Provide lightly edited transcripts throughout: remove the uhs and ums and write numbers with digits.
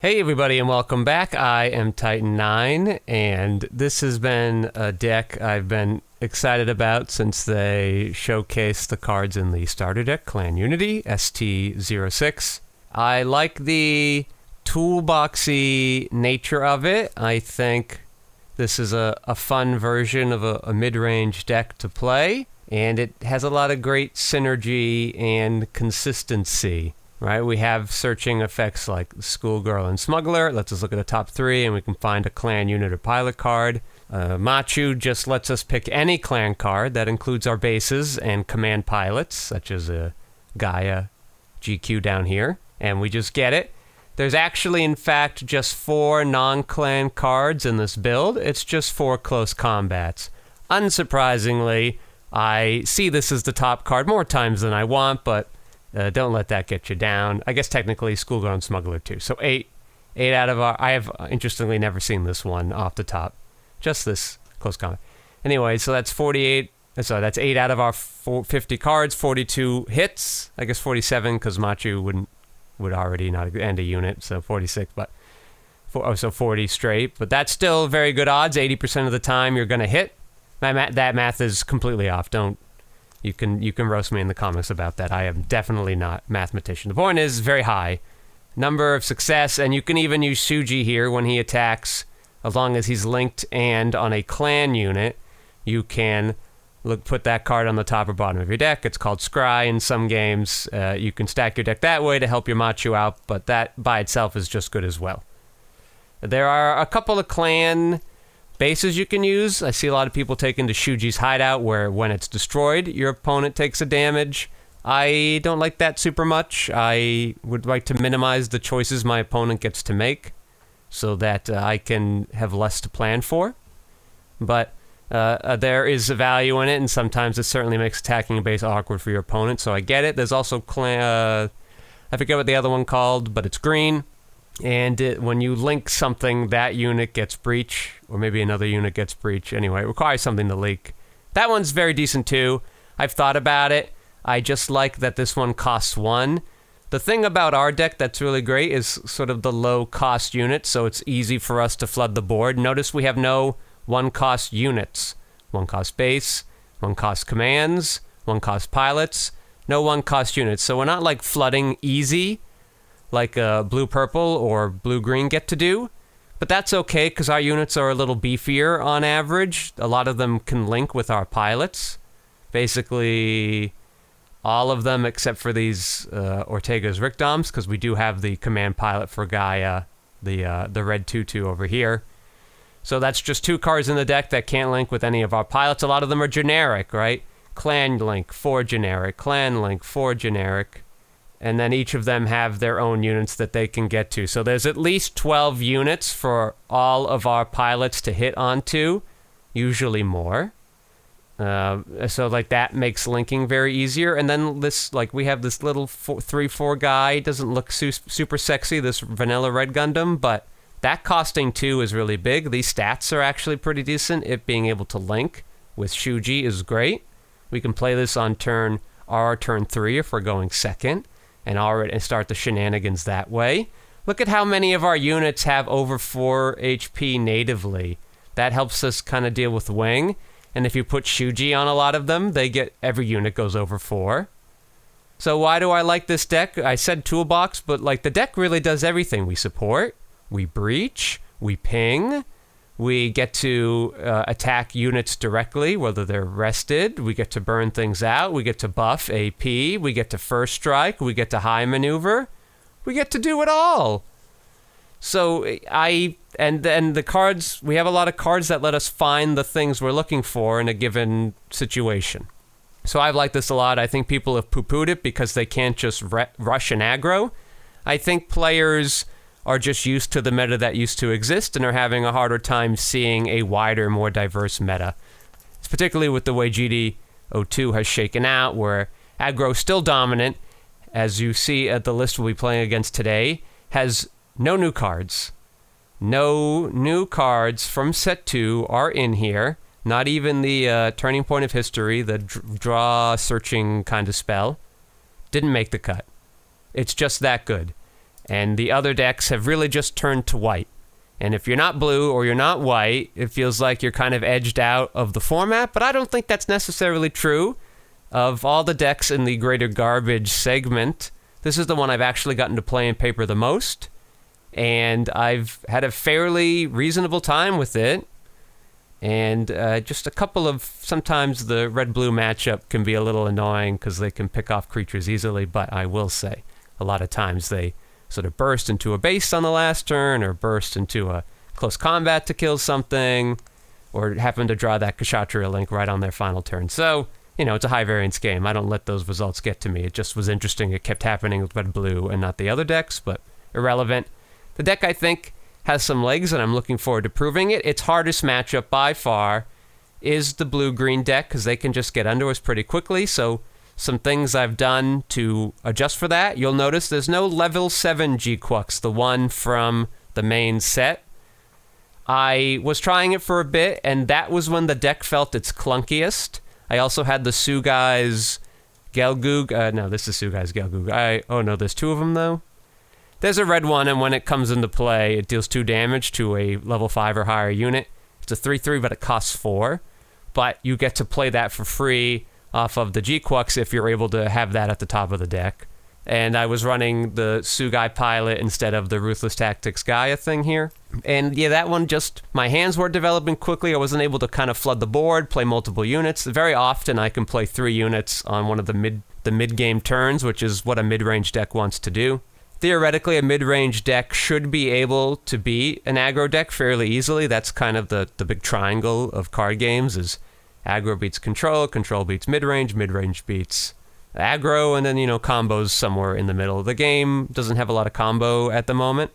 Hey everybody and welcome back. I am Titan9 and this has been a deck I've been excited about since they showcased the cards in the starter deck, Clan Unity, ST06. I like the toolboxy nature of it. I think this is a fun version of a mid-range deck to play, and it has a lot of great synergy and consistency. Right, we have searching effects like Schoolgirl and Smuggler. Let's just look at the top three and we can find a clan unit or pilot card. Machu just lets us pick any clan card that includes our bases and command pilots, such as a Gaia GQ down here, and we just get it. There's actually, in fact, just 4 non-clan cards in this build. It's just 4 close combats. Unsurprisingly, I see this as the top card more times than I want, but don't let that get you down. I guess technically Schoolgirl and Smuggler too. So 8 out of our... I have, interestingly, never seen this one off the top. Just this close combat. Anyway, so that's 48... So that's 8 out of our 50 cards, 42 hits. I guess 47 because Machu would already not end a unit, so 46, but... so 40 straight. But that's still very good odds. 80% of the time you're going to hit. That math is completely off. You can roast me in the comments about that. I am definitely not a mathematician. The point is very high. Number of success, and you can even use Shuji here when he attacks, as long as he's linked and on a clan unit. You can put that card on the top or bottom of your deck. It's called Scry in some games. You can stack your deck that way to help your Machu out, but that by itself is just good as well. There are a couple of clan bases you can use. I see a lot of people taking to Shuji's hideout where when it's destroyed, your opponent takes a damage. I don't like that super much. I would like to minimize the choices my opponent gets to make so that I can have less to plan for. But there is a value in it, and sometimes it certainly makes attacking a base awkward for your opponent, so I get it. There's also I forget what the other one called, but it's green. And when you link something, that unit gets breach, or maybe another unit gets breach. Anyway, it requires something to leak. That one's very decent too. I've thought about it. I just like that this one costs 1. The thing about our deck that's really great is sort of the low-cost units, so it's easy for us to flood the board. Notice we have no 1-cost units. 1-cost base, 1-cost commands, 1-cost pilots, no 1-cost units. So we're not like flooding easy, like blue-purple or blue-green get to do. But that's okay, because our units are a little beefier on average. A lot of them can link with our pilots. Basically, all of them except for these Ortega's Rickdoms, because we do have the command pilot for Gaia, the red 2/2 over here. So that's just 2 cards in the deck that can't link with any of our pilots. A lot of them are generic, right? Clan link, 4 generic. Clan link, 4 generic. And then each of them have their own units that they can get to. So there's at least 12 units for all of our pilots to hit onto, usually more. So like that makes linking very easier. And then this, like we have this little 3/4 guy, doesn't look super sexy, this vanilla red Gundam, but that costing 2 is really big. These stats are actually pretty decent. It being able to link with Shuji is great. We can play this on turn 3 if we're going second, and start the shenanigans that way. Look at how many of our units have over 4 HP natively. That helps us kind of deal with wing. And if you put Shuji on a lot of them, every unit goes over 4. So why do I like this deck? I said toolbox, but like the deck really does everything. We support, we breach, we ping, we get to attack units directly, whether they're rested. We get to burn things out. We get to buff AP. We get to first strike. We get to high maneuver. We get to do it all. So and the cards, we have a lot of cards that let us find the things we're looking for in a given situation. So I've liked this a lot. I think people have poo-pooed it because they can't just rush and aggro. I think players are just used to the meta that used to exist and are having a harder time seeing a wider, more diverse meta. It's particularly with the way GD02 has shaken out, where aggro is still dominant, as you see at the list we'll be playing against today, has no new cards. No new cards from set 2 are in here, not even the Turning Point of History, the draw searching kind of spell. Didn't make the cut. It's just that good. And the other decks have really just turned to white. And if you're not blue or you're not white, it feels like you're kind of edged out of the format, but I don't think that's necessarily true. Of all the decks in the greater garbage segment, this is the one I've actually gotten to play in paper the most, and I've had a fairly reasonable time with it. And just a couple of, sometimes the red-blue matchup can be a little annoying because they can pick off creatures easily, but I will say, a lot of times they sort of burst into a base on the last turn, or burst into a close combat to kill something, or happen to draw that Kshatriya link right on their final turn. So, you know, it's a high-variance game. I don't let those results get to me. It just was interesting. It kept happening with red-blue and not the other decks, but irrelevant. The deck, I think, has some legs, and I'm looking forward to proving it. Its hardest matchup by far is the blue-green deck, because they can just get under us pretty quickly. So some things I've done to adjust for that. You'll notice there's no level 7 G-Quux, the one from the main set. I was trying it for a bit, and that was when the deck felt its clunkiest. I also had the Sugai's Gelgoog. No, this is Sugai's Gelgoog. Oh no, there's two of them though. There's a red one, and when it comes into play, it deals 2 damage to a level 5 or higher unit. It's a 3/3, but it costs 4. But you get to play that for free off of the G-Quux if you're able to have that at the top of the deck. And I was running the Sugai pilot instead of the Ruthless Tactics Gaia thing here. And yeah, that one just, my hands were developing quickly. I wasn't able to kind of flood the board, play multiple units. Very often I can play 3 units on one of the mid-game turns, which is what a mid-range deck wants to do. Theoretically, a mid-range deck should be able to beat an aggro deck fairly easily. That's kind of the big triangle of card games, is aggro beats control, control beats mid-range, mid-range beats aggro, and then, you know, combos somewhere in the middle. The game doesn't have a lot of combo at the moment.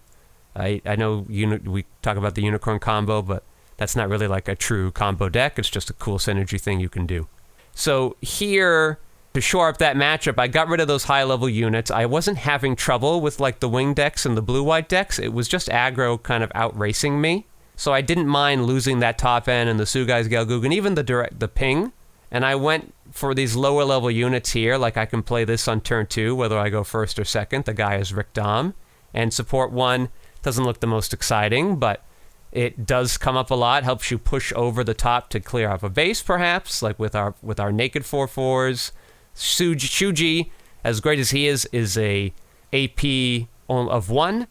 I know we talk about the unicorn combo, but that's not really like a true combo deck. It's just a cool synergy thing you can do. So here, to shore up that matchup, I got rid of those high-level units. I wasn't having trouble with like the wing decks and the blue-white decks. It was just aggro kind of out-racing me. So I didn't mind losing that top end and the Sugai's Gelgoog and even the ping. And I went for these lower-level units here. Like I can play this on turn 2, whether I go first or second. The guy is Rick Dom. And support 1 doesn't look the most exciting, but it does come up a lot. Helps you push over the top to clear off a base, perhaps, like with our naked 4/4s. Shuji, as great as he is a AP of 1.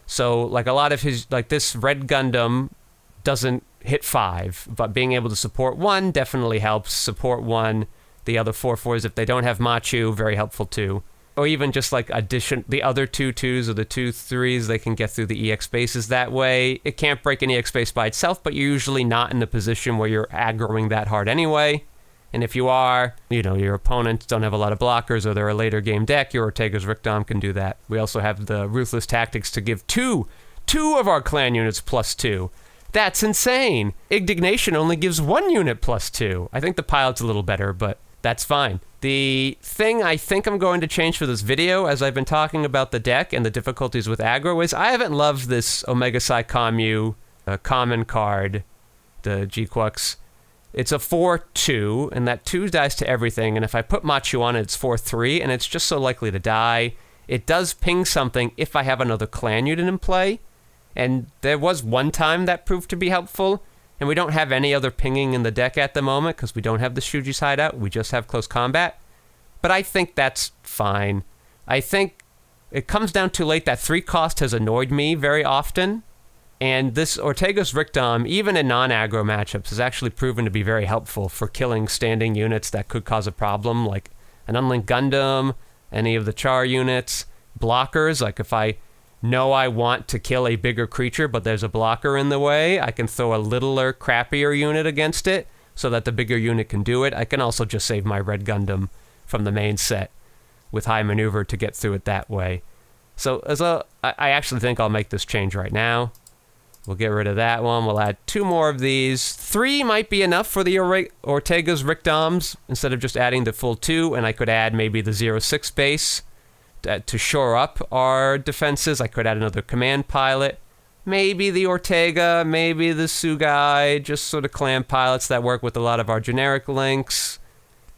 So like a lot of his, like this red Gundam doesn't hit 5, but being able to support 1 definitely helps. Support 1, the other 4/4s, if they don't have Machu, very helpful too. Or even just like addition, the other 2/2s or the 2/3s, they can get through the EX spaces that way. It can't break an EX space by itself, but you're usually not in the position where you're aggroing that hard anyway. And if you are, you know, your opponents don't have a lot of blockers or they're a later game deck, your Ortega's Rick Dom can do that. We also have the Ruthless Tactics to give two of our clan units +2. That's insane! Indignation only gives 1 unit +2. I think the pilot's a little better, but that's fine. The thing I think I'm going to change for this video, as I've been talking about the deck and the difficulties with aggro, is I haven't loved this Omega Psi Commu common card, the G-Quux. It's a 4/2, and that 2 dies to everything, and if I put Machu on it, it's 4/3, and it's just so likely to die. It does ping something if I have another clan unit in play, and there was one time that proved to be helpful, and we don't have any other pinging in the deck at the moment, because we don't have the Shuji's hideout, we just have close combat. But I think that's fine. I think it comes down too late. That 3 cost has annoyed me very often. And this Ortega's Rick Dom, even in non-aggro matchups, has actually proven to be very helpful for killing standing units that could cause a problem, like an Unlinked Gundam, any of the Char units, blockers. Like if I know I want to kill a bigger creature, but there's a blocker in the way, I can throw a littler, crappier unit against it so that the bigger unit can do it. I can also just save my red Gundam from the main set with high maneuver to get through it that way. So I actually think I'll make this change right now. We'll get rid of that one. We'll add 2 more of these. 3 might be enough for the Ortega's Rick Doms instead of just adding the full 2. And I could add maybe the 0/6 base to shore up our defenses. I could add another command pilot. Maybe the Ortega, maybe the Sugai, just sort of clan pilots that work with a lot of our generic links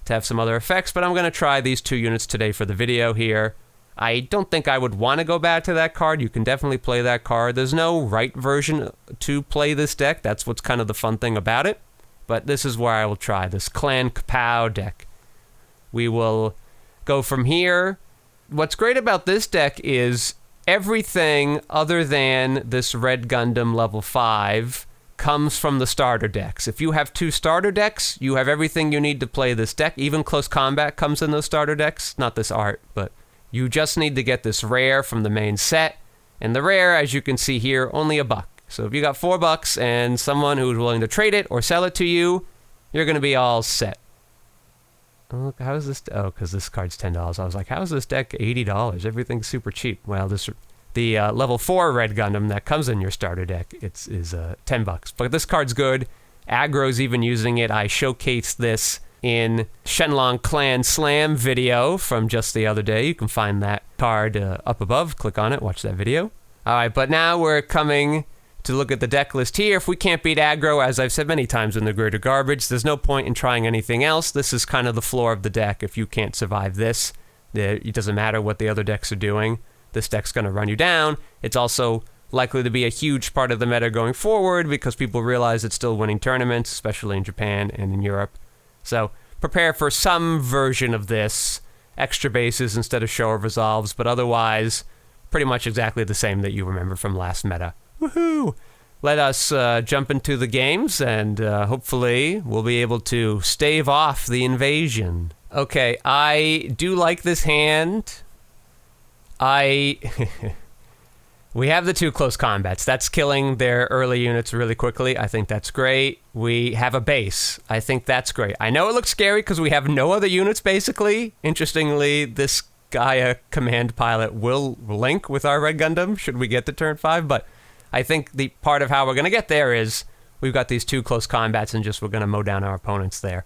to have some other effects. But I'm going to try these 2 units today for the video here. I don't think I would want to go back to that card. You can definitely play that card. There's no right version to play this deck. That's what's kind of the fun thing about it. But this is where I will try this Clan KaPOW deck. We will go from here. What's great about this deck is everything other than this Red Gundam level 5 comes from the starter decks. If you have 2 starter decks, you have everything you need to play this deck. Even Close Combat comes in those starter decks. Not this art, but you just need to get this rare from the main set. And the rare, as you can see here, only $1. So if you got $4 and someone who's willing to trade it or sell it to you, you're going to be all set. Oh, look, how is this? Oh, because this card's $10. I was like, how is this deck $80? Everything's super cheap. Well, the level 4 Red Gundam that comes in your starter deck is $10. But this card's good. Aggro's even using it. I showcased this in Shenlong Clan Slam video from just the other day. You can find that card up above. Click on it. Watch that video. All right, but now we're coming to look at the deck list here. If we can't beat aggro, as I've said many times in the Greater Garbage, there's no point in trying anything else. This is kind of the floor of the deck. If you can't survive this, it doesn't matter what the other decks are doing. This deck's going to run you down. It's also likely to be a huge part of the meta going forward because people realize it's still winning tournaments, especially in Japan and in Europe. So prepare for some version of this. Extra bases instead of show of resolves, but otherwise pretty much exactly the same that you remember from last meta. Woohoo! Let us jump into the games, and hopefully we'll be able to stave off the invasion. Okay, I do like this hand. We have the 2 close combats. That's killing their early units really quickly. I think that's great. We have a base. I think that's great. I know it looks scary because we have no other units, basically. Interestingly, this Gaia command pilot will link with our Red Gundam should we get to turn 5, but I think the part of how we're going to get there is we've got these 2 close combats and just we're going to mow down our opponents there.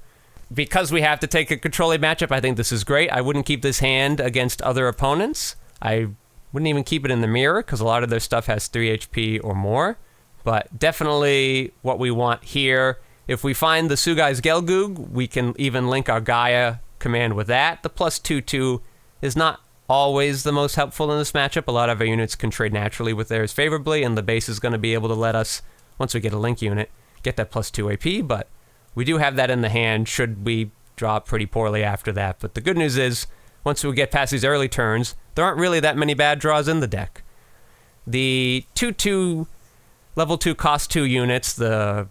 Because we have to take a controlling matchup, I think this is great. I wouldn't keep this hand against other opponents. I wouldn't even keep it in the mirror because a lot of their stuff has 3 HP or more. But definitely what we want here. If we find the Sugai's Gelgoog, we can even link our Gaia command with that. The plus 2/2 is not always the most helpful in this matchup. A lot of our units can trade naturally with theirs favorably, and the base is going to be able to let us, once we get a link unit, get that plus 2 AP. But we do have that in the hand should we draw pretty poorly after that. But the good news is, once we get past these early turns, there aren't really that many bad draws in the deck. The 2/2 level 2 cost 2 units, this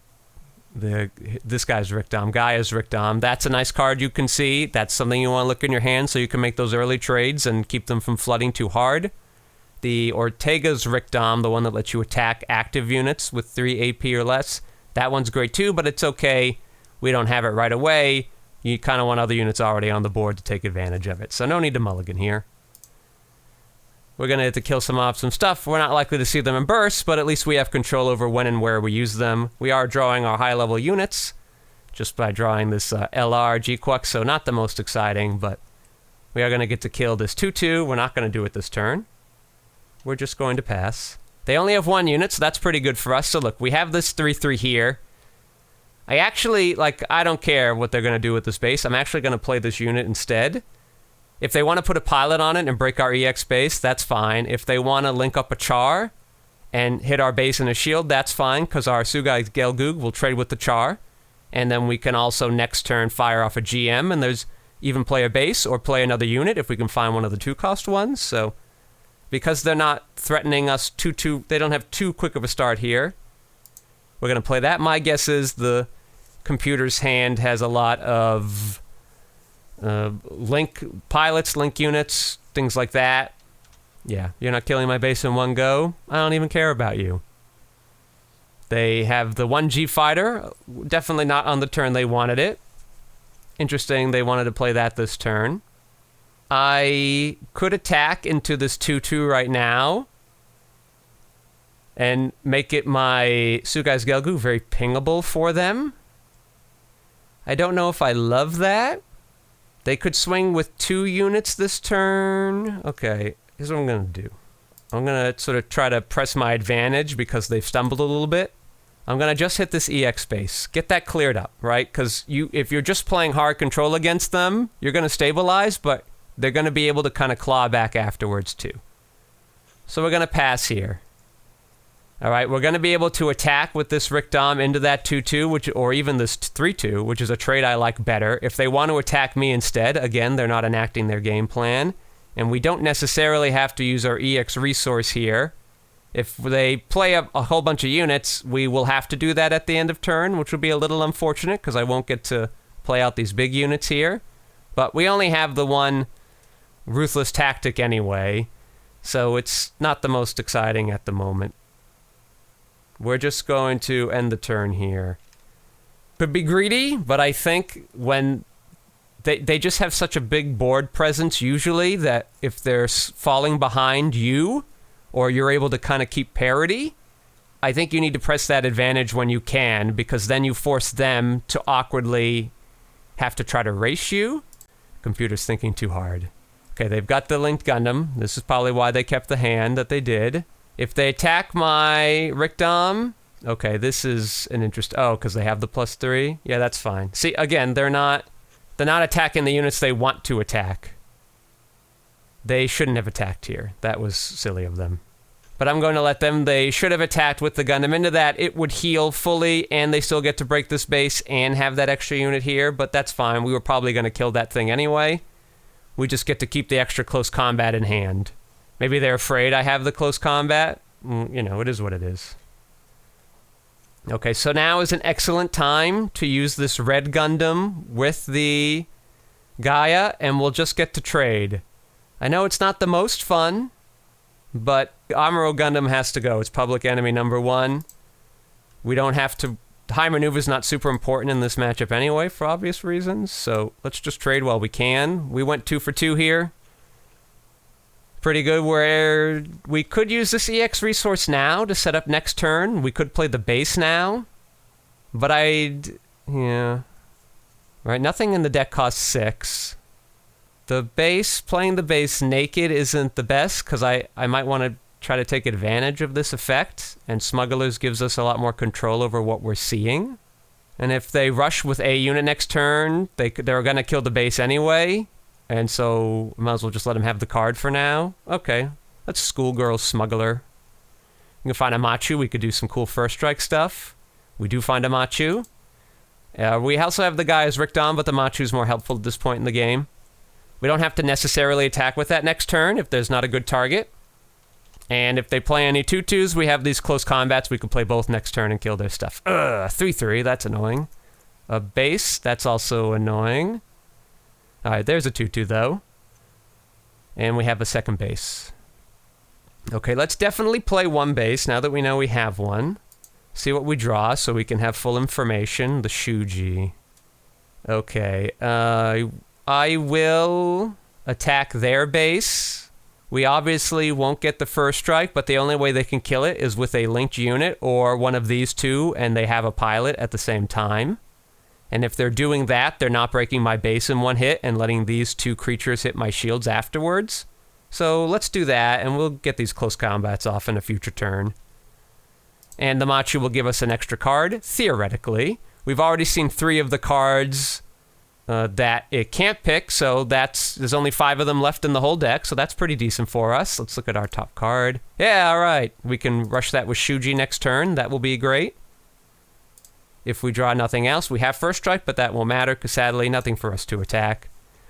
guy's Ricdom, Gaia's Ricdom, that's a nice card you can see. That's something you want to look in your hand so you can make those early trades and keep them from flooding too hard. The Ortega's Ricdom, the one that lets you attack active units with 3 AP or less, that one's great too, but it's okay. We don't have it right away. You kind of want other units already on the board to take advantage of it. So no need to mulligan here. We're going to have to kill some stuff. We're not likely to see them in bursts, but at least we have control over when and where we use them. We are drawing our high-level units just by drawing this LR G-Quux, so not the most exciting, but we are going to get to kill this 2/2. We're not going to do it this turn. We're just going to pass. They only have 1 unit, so that's pretty good for us. So look, we have this 3/3 here. I actually, I don't care what they're going to do with this base. I'm actually going to play this unit instead. If they want to put a pilot on it and break our EX base, that's fine. If they want to link up a Char and hit our base and a shield, that's fine, because our Sugai's Gelgoog will trade with the Char. And then we can also next turn fire off a GM, and there's even play a base or play another unit if we can find one of the 2-cost ones. So because they're not threatening us they don't have too quick of a start here. We're going to play that. My guess is the computer's hand has a lot of link pilots, link units, things like that. Yeah, you're not killing my base in one go. I don't even care about you. They have the 1G fighter. Definitely not on the turn they wanted it. Interesting, they wanted to play that this turn. I could attack into this 2/2 right now and make it my Sugai's Gelgoog very pingable for them. I don't know if I love that. They could swing with 2 units this turn. Okay, here's what I'm going to do. I'm going to sort of try to press my advantage because they've stumbled a little bit. I'm going to just hit this EX base. Get that cleared up, right? Because if you're just playing hard control against them, you're going to stabilize, but they're going to be able to kind of claw back afterwards too. So we're going to pass here. All right, we're going to be able to attack with this Rick-Dom into that 2-2, or even this 3-2, which is a trade I like better. If they want to attack me instead, again, they're not enacting their game plan. And we don't necessarily have to use our EX resource here. If they play a whole bunch of units, we will have to do that at the end of turn, which will be a little unfortunate because I won't get to play out these big units here. But we only have the one ruthless tactic anyway, so it's not the most exciting at the moment. We're just going to end the turn here. Could be greedy, but I think when they just have such a big board presence usually that if they're falling behind you or you're able to kind of keep parity, I think you need to press that advantage when you can, because then you force them to awkwardly have to try to race you. Computer's thinking too hard. Okay, they've got the linked Gundam. This is probably why they kept the hand that they did. If they attack my Rick-Dom, okay, this is an interest. Oh, because they have the +3? Yeah, that's fine. See, again, they're not attacking the units they want to attack. They shouldn't have attacked here. That was silly of them. But I'm going to let them. They should have attacked with the Gundam into that. It would heal fully, and they still get to break this base and have that extra unit here, but that's fine. We were probably going to kill that thing anyway. We just get to keep the extra close combat in hand. Maybe they're afraid I have the close combat. You know, it is what it is. Okay, so now is an excellent time to use this red Gundam with the Gaia, and we'll just get to trade. I know it's not the most fun, but Amuro Gundam has to go. It's public enemy number 1. We don't have to... High maneuver's not super important in this matchup anyway, for obvious reasons, so let's just trade while we can. We went 2 for 2 here. Pretty good, where we could use this EX resource now to set up next turn. We could play the base now, but yeah. Right, nothing in the deck costs 6. The base, playing the base naked isn't the best, because I might want to try to take advantage of this effect, and Smugglers gives us a lot more control over what we're seeing. And if they rush with a unit next turn, they're going to kill the base anyway, and so might as well just let them have the card for now. Okay, that's Schoolgirl Smuggler. You can find a Machu. We could do some cool first strike stuff. We do find a Machu. We also have the guy as Rick-Dom, but the Machu's more helpful at this point in the game. We don't have to necessarily attack with that next turn if there's not a good target. And if they play any 2-2s, we have these close combats. We can play both next turn and kill their stuff. 3-3, that's annoying. A base, that's also annoying. Alright, there's a 2-2 though. And we have a second base. Okay, let's definitely play one base now that we know we have one. See what we draw so we can have full information. The Shuji. Okay, I will attack their base. We obviously won't get the first strike, but the only way they can kill it is with a linked unit or one of these two, and they have a pilot at the same time. And if they're doing that, they're not breaking my base in one hit and letting these two creatures hit my shields afterwards. So let's do that, and we'll get these close combats off in a future turn. And the Machu will give us an extra card, theoretically. We've already seen 3 of the cards that it can't pick, so there's only 5 of them left in the whole deck, so that's pretty decent for us. Let's look at our top card. Yeah, all right. We can rush that with Shuji next turn. That will be great. If we draw nothing else, we have first strike, but that won't matter, because sadly, nothing for us to attack.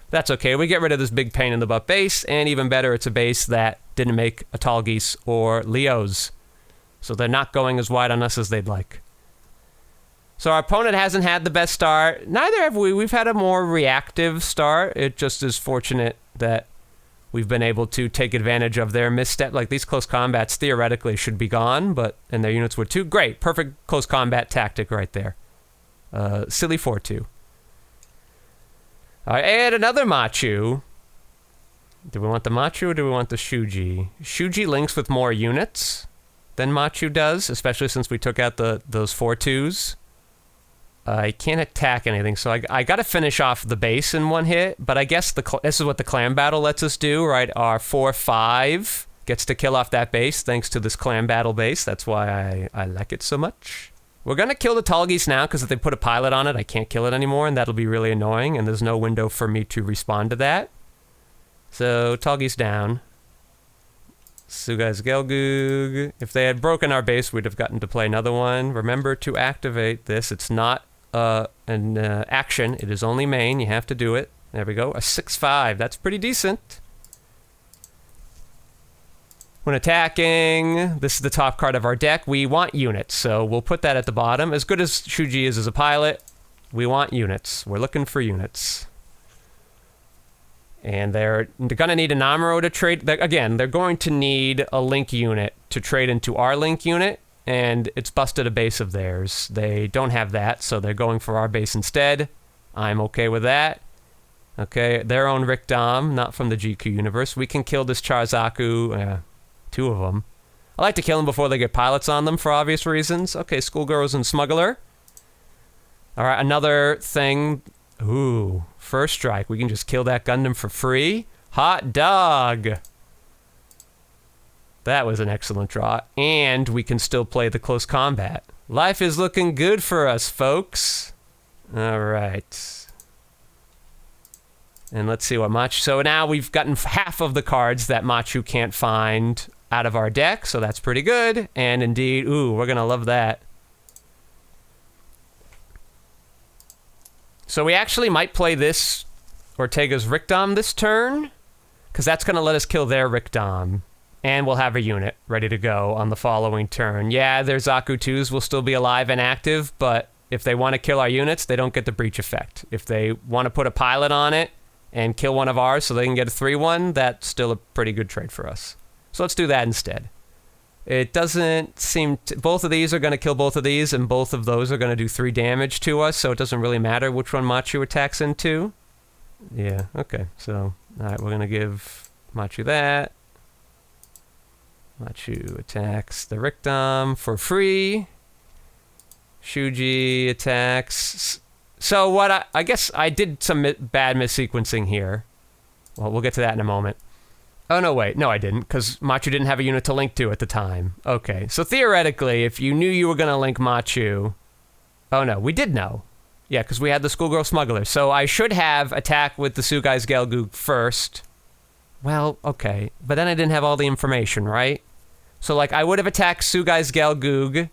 That's okay. We get rid of this big pain in the butt base, and even better, it's a base that didn't make a Tall Geese or Leos. So they're not going as wide on us as they'd like. So our opponent hasn't had the best start. Neither have we. We've had a more reactive start. It just is fortunate that we've been able to take advantage of their misstep. Like, these close combats theoretically should be gone, and their units were too. Great. Perfect close combat tactic right there. Silly 4-2. All right, and another Machu. Do we want the Machu or do we want the Shuji? Shuji links with more units than Machu does, especially since we took out those 4-2s. I can't attack anything, so I got to finish off the base in one hit, but I guess this is what the clan battle lets us do, right? Our 4-5 gets to kill off that base thanks to this clan battle base. That's why I like it so much. We're going to kill the Tall Geese now, because if they put a pilot on it, I can't kill it anymore, and that'll be really annoying, and there's no window for me to respond to that. So Toggy's down. Sugai's Gelgoog. If they had broken our base, we'd have gotten to play another one. Remember to activate this. It's not an action. It is only main. You have to do it. There we go. A 6-5. That's pretty decent. When attacking, this is the top card of our deck. We want units, so we'll put that at the bottom. As good as Shuji is as a pilot, we want units. We're looking for units. And they're going to need an Amuro to trade. Again, they're going to need a link unit to trade into our link unit, and it's busted a base of theirs. They don't have that, so they're going for our base instead. I'm okay with that. Okay, their own Rick Dom, not from the GQ universe. We can kill this Charzaku, 2 of them. I like to kill them before they get pilots on them for obvious reasons. Okay, Schoolgirls and Smuggler. All right, another thing. Ooh, first strike. We can just kill that Gundam for free. Hot dog! That was an excellent draw. And we can still play the close combat. Life is looking good for us, folks. All right. And let's see what Machu... So now we've gotten half of the cards that Machu can't find out of our deck, so that's pretty good. And indeed, ooh, we're going to love that. So we actually might play this Ortega's Rickdom this turn, because that's going to let us kill their Rickdom. And we'll have a unit ready to go on the following turn. Yeah, their Zaku 2s will still be alive and active, but if they want to kill our units, they don't get the breach effect. If they want to put a pilot on it and kill one of ours so they can get a 3-1, that's still a pretty good trade for us. So let's do that instead. It doesn't seem... both of these are going to kill both of these, and both of those are going to do 3 damage to us, so it doesn't really matter which one Machu attacks into. Yeah, okay. So, alright, we're going to give Machu that. Machu attacks the Rickdom for free. Shuji attacks... So what I guess I did some bad missequencing here. Well, we'll get to that in a moment. Oh, no, wait. No, I didn't, because Machu didn't have a unit to link to at the time. Okay, so theoretically, if you knew you were going to link Machu... Oh, no, we did know. Yeah, because we had the Schoolgirl Smuggler. So I should have attacked with the Sugai's Gelgoog first. Well, okay. But then I didn't have all the information, right? So, like, I would have attacked Sugai's Gelgoog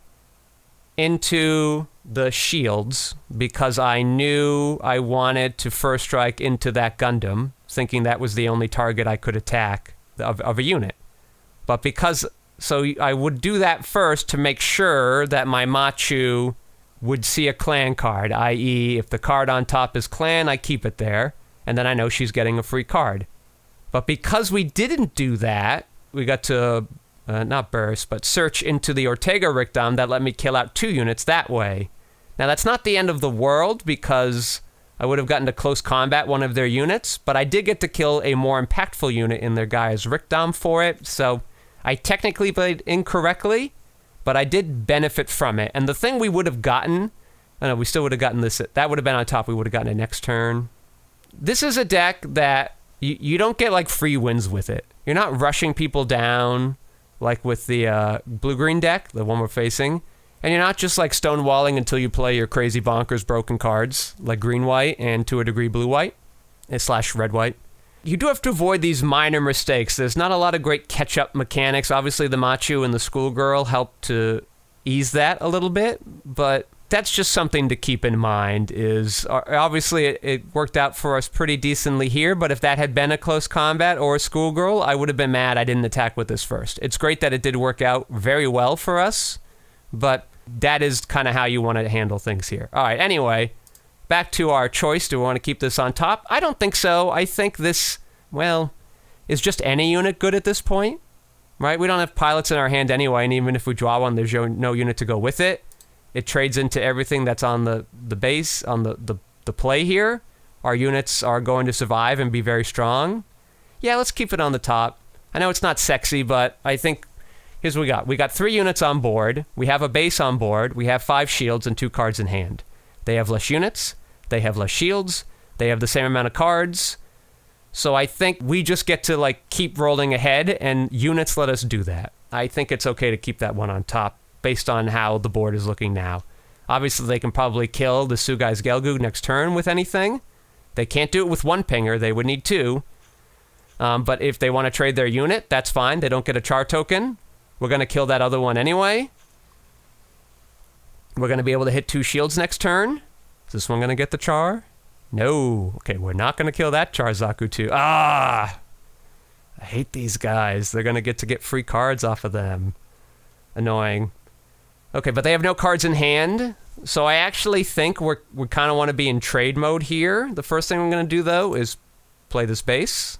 into the shields because I knew I wanted to first strike into that Gundam, thinking that was the only target I could attack of a unit. But because... So I would do that first to make sure that my Machu would see a clan card, i.e. if the card on top is clan, I keep it there, and then I know she's getting a free card. But because we didn't do that, we got to... not burst, but search into the Ortega Rickdom that let me kill out 2 units that way. Now, that's not the end of the world, because I would have gotten to close combat one of their units, but I did get to kill a more impactful unit in their guy's Rickdom for it, so I technically played incorrectly, but I did benefit from it. And the thing we would have gotten... I know, we still would have gotten this... That would have been on top. We would have gotten it next turn. This is a deck that you don't get, like, free wins with it. You're not rushing people down... like with the blue-green deck, the one we're facing. And you're not just like stonewalling until you play your crazy bonkers broken cards, like green-white and to a degree blue-white, / red-white. You do have to avoid these minor mistakes. There's not a lot of great catch-up mechanics. Obviously, the Machu and the Schoolgirl help to ease that a little bit, but that's just something to keep in mind. Is obviously it worked out for us pretty decently here, but if that had been a close combat or a Schoolgirl, I would have been mad I didn't attack with this first. It's great that it did work out very well for us, but that is kind of how you want to handle things here. All right, anyway, back to our choice. Do we want to keep this on top? I don't think so. I think this, well, is just any unit good at this point, right? We don't have pilots in our hand anyway, and even if we draw one, there's no unit to go with it. It trades into everything that's on the base, on the play here. Our units are going to survive and be very strong. Yeah, let's keep it on the top. I know it's not sexy, but I think... Here's what we got. We got 3 units on board. We have a base on board. We have 5 shields and 2 cards in hand. They have less units. They have less shields. They have the same amount of cards. So I think we just get to, like, keep rolling ahead, and units let us do that. I think it's okay to keep that one on top, based on how the board is looking now. Obviously, they can probably kill the Sugai's Gelgoog next turn with anything. They can't do it with 1 pinger. They would need 2. But if they want to trade their unit, that's fine. They don't get a char token. We're going to kill that other one anyway. We're going to be able to hit 2 shields next turn. Is this one going to get the char? No. Okay, we're not going to kill that char Zaku 2. Ah! I hate these guys. They're going to get free cards off of them. Annoying. Okay, but they have no cards in hand. So I actually think we kind of want to be in trade mode here. The first thing I'm going to do, though, is play this base.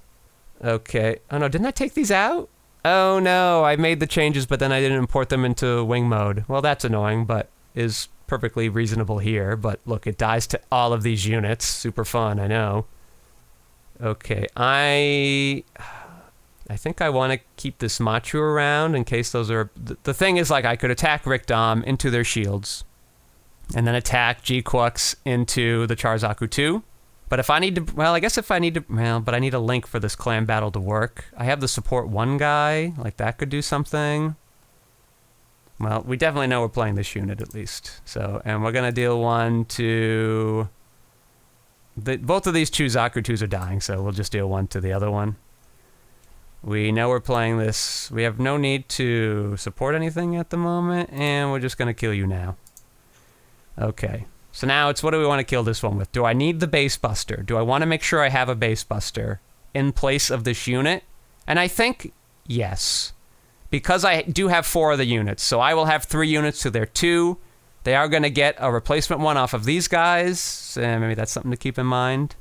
Okay. Oh, no, didn't I take these out? Oh, no, I made the changes, but then I didn't import them into wing mode. Well, that's annoying, but is perfectly reasonable here. But look, it dies to all of these units. Super fun, I know. Okay, I think I want to keep this Machu around in case those are... The thing is, like, I could attack Rick Dom into their shields, and then attack G-Quux into the Char Zaku 2. But if I need to... Well, I guess if I need to... Well, but I need a link for this clan battle to work. I have the support 1 guy. Like, that could do something. Well, we definitely know we're playing this unit, at least. So, and we're going to deal 1 to... both of these 2 Zaku 2s are dying, so we'll just deal 1 to the other one. We know we're playing this. We have no need to support anything at the moment, and we're just going to kill you now. Okay. So now it's what do we want to kill this one with? Do I need the base buster? Do I want to make sure I have a base buster in place of this unit? And I think yes. Because I do have 4 of the units, so I will have 3 units to their 2. They are going to get a replacement one off of these guys. Maybe that's something to keep in mind.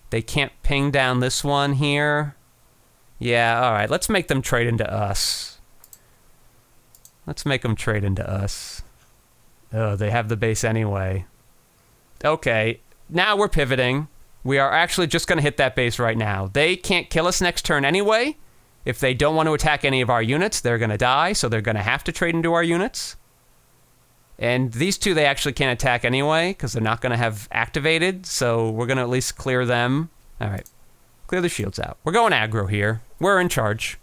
They can't ping down this one here. Yeah, alright, let's make them trade into us. Let's make them trade into us. Oh, they have the base anyway. Okay, now we're pivoting. We are actually just going to hit that base right now. They can't kill us next turn anyway. If they don't want to attack any of our units, they're going to die, so they're going to have to trade into our units. And these 2 they actually can't attack anyway, because they're not going to have activated, so we're going to at least clear them. Alright, clear the shields out. We're going aggro here. We're in charge.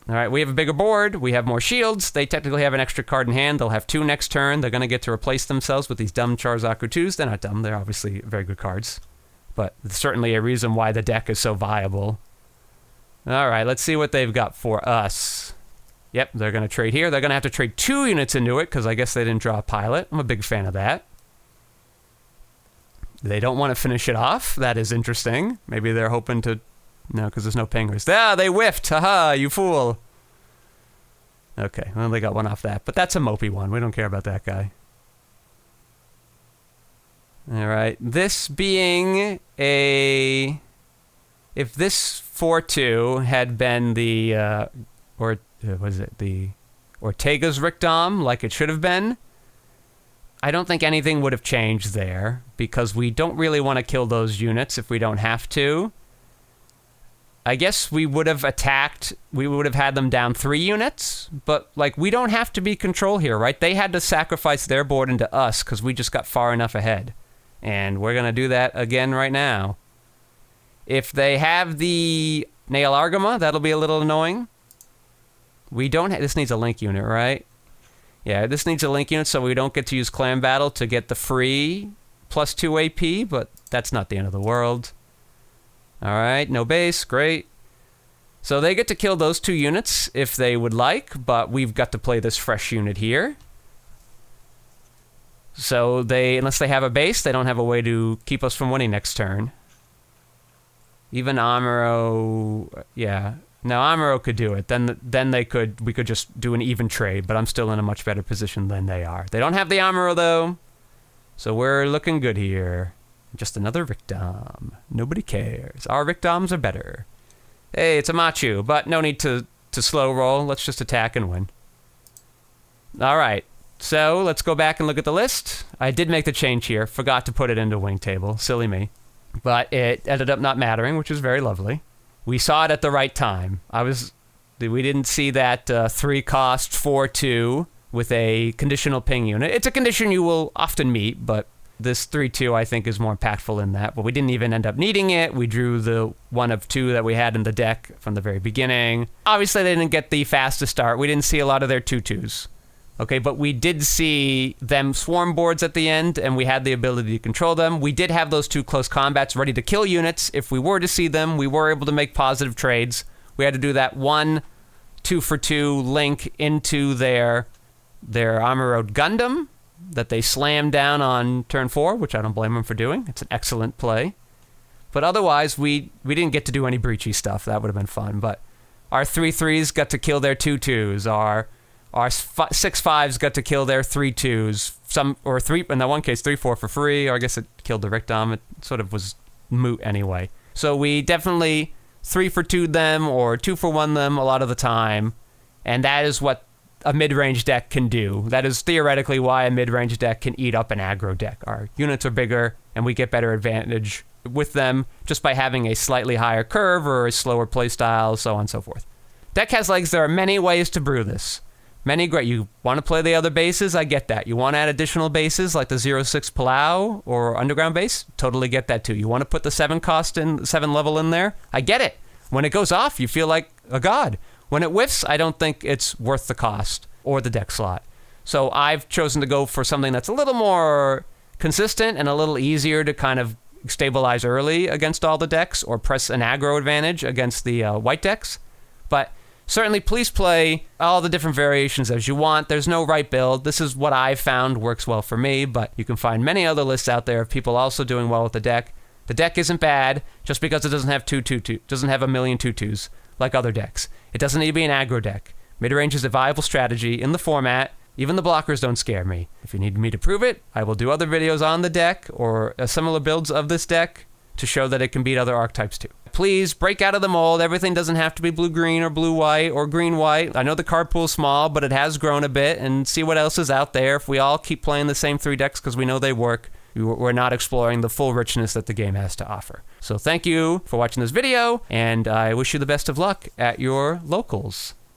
Alright, we have a bigger board. We have more shields. They technically have an extra card in hand. They'll have 2 next turn. They're going to get to replace themselves with these dumb Char Zaku 2s. They're not dumb. They're obviously very good cards. But certainly a reason why the deck is so viable. Alright, let's see what they've got for us. Yep, they're going to trade here. They're going to have to trade 2 units into it, because I guess they didn't draw a pilot. I'm a big fan of that. They don't want to finish it off. That is interesting. Maybe they're hoping to... No, because there's no pingers. Ah, they whiffed! Haha, you fool! Okay, well, they got one off that. But that's a mopey one. We don't care about that guy. Alright, this being a... If this 4-2 had been the... or was it the Ortega's Rick Dom, like it should have been, I don't think anything would have changed there, because we don't really want to kill those units if we don't have to. I guess we would have attacked, we would have had them down 3 units, but, like, we don't have to be control here, right? They had to sacrifice their board into us, because we just got far enough ahead. And we're going to do that again right now. If they have the Nail Argama, that'll be a little annoying. We don't this needs a link unit, right? Yeah, this needs a link unit, so we don't get to use Clan Battle to get the free +2 AP, but that's not the end of the world. Alright, no base, great. So they get to kill those 2 units if they would like, but we've got to play this fresh unit here. So they, unless they have a base, they don't have a way to keep us from winning next turn. Even Amuro, yeah. No, Amuro could do it. Then we could just do an even trade, but I'm still in a much better position than they are. They don't have the Amuro though, so we're looking good here. Just another Rick Dom. Nobody cares. Our Rick Doms are better. Hey, it's a Machu, but no need to slow roll. Let's just attack and win. Alright, so let's go back and look at the list. I did make the change here. Forgot to put it into wing table. Silly me. But it ended up not mattering, which is very lovely. We saw it at the right time. We didn't see that 3-cost 4-2 with a conditional ping unit. It's a condition you will often meet, but this 3-2 I think is more impactful in that. But we didn't even end up needing it. We drew the 1 of 2 that we had in the deck from the very beginning. Obviously they didn't get the fastest start. We didn't see a lot of their 2-2s. Okay, but we did see them swarm boards at the end, and we had the ability to control them. We did have those 2 close combats ready to kill units. If we were to see them, we were able to make positive trades. We had to do that 1 2-for-2 link into their armor-road Gundam that they slammed down on turn 4, which I don't blame them for doing. It's an excellent play. But otherwise, we didn't get to do any breachy stuff. That would have been fun. But our 3-3s got to kill their 2-2s. Our 6-5s got to kill their 3-2s. Or 3, in that one case, 3-4 for free. Or I guess it killed the Rickdom. It sort of was moot anyway. So we definitely 3-for-2'd them or 2-for-1 them a lot of the time. And that is what a mid-range deck can do. That is theoretically why a mid-range deck can eat up an aggro deck. Our units are bigger, and we get better advantage with them just by having a slightly higher curve or a slower playstyle, so on and so forth. Deck has legs. There are many ways to brew this. Many great. You want to play the other bases? I get that. You want to add additional bases like the 06 KaPOW or Underground base? Totally get that too. You want to put the 7 level in there? I get it. When it goes off, you feel like a god. When it whiffs, I don't think it's worth the cost or the deck slot. So I've chosen to go for something that's a little more consistent and a little easier to kind of stabilize early against all the decks or press an aggro advantage against the white decks. But certainly, please play all the different variations as you want. There's no right build. This is what I've found works well for me, but you can find many other lists out there of people also doing well with the deck. The deck isn't bad just because it doesn't have doesn't have a million 2-2s like other decks. It doesn't need to be an aggro deck. Midrange is a viable strategy in the format. Even the blockers don't scare me. If you need me to prove it, I will do other videos on the deck or similar builds of this deck to show that it can beat other archetypes too. Please break out of the mold. Everything doesn't have to be blue-green or blue-white or green-white. I know the card pool's small, but it has grown a bit, and see what else is out there. If we all keep playing the same 3 decks because we know they work, we're not exploring the full richness that the game has to offer. So thank you for watching this video, and I wish you the best of luck at your locals.